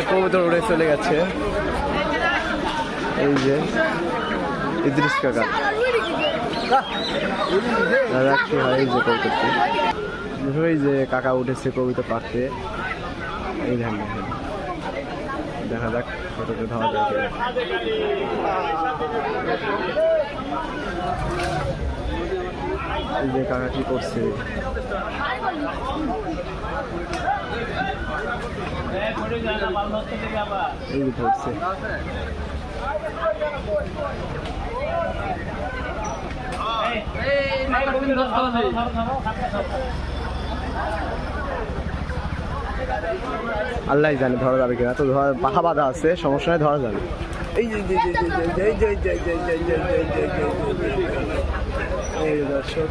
কবুতর উড়ে চলে গেছে। এই যে ইদ্রিস কাকা দাদা কি হয়, এই যে কবুতরটি, এই যে কাকা উঠেছে কবুতর পাড়তে। এই ধান দেখা যাক কতটা ধাওয়া যায়। এই যে কাকা কি করছে, এই যে ধরছে। আল্লাহ জানে ধরা যাবে কিনা, তো পাখা বাঁধা আছে, সমস্যা নেই, ধরা যাবে। এই যে দর্শক